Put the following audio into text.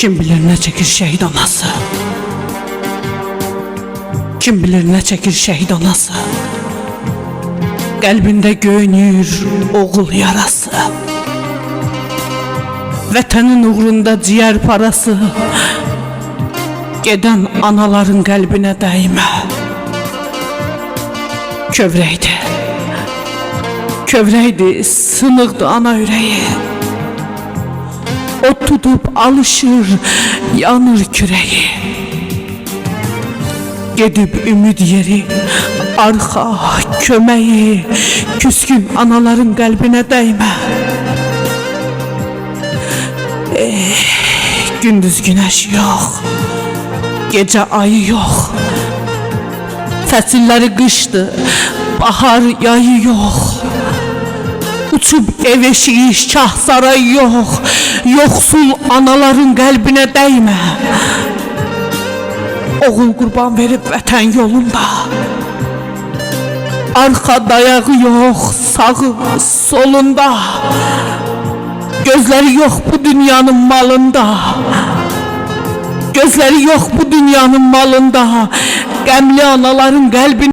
Kim bilir ne çekir şehit anası. Kim bilir ne çekir şehit anası. Kalbinde göynür oğul yarası. Vətənin uğrunda ciğer parası. Geden anaların kalbine değme. Kövrəydi. Kövrəydi, sınıqdı ana yüreği. O tutup alışır, yanır küreği. Gedib ümid yeri, arxa, köməyi, küskün anaların kalbine değme. Gündüz güneş yok, gece ayı yok. Fəsilləri qışdı, bahar yayı yok. Uçub ev eşiği şah sarayı yok. Yoksul anaların kalbine değme. Oğul qurban verib vətən yolunda. Arxa dayağı yok, sağı solunda. Gözleri yok bu dünyanın malında. Gözleri yok bu dünyanın malında. Qəmli anaların kalbine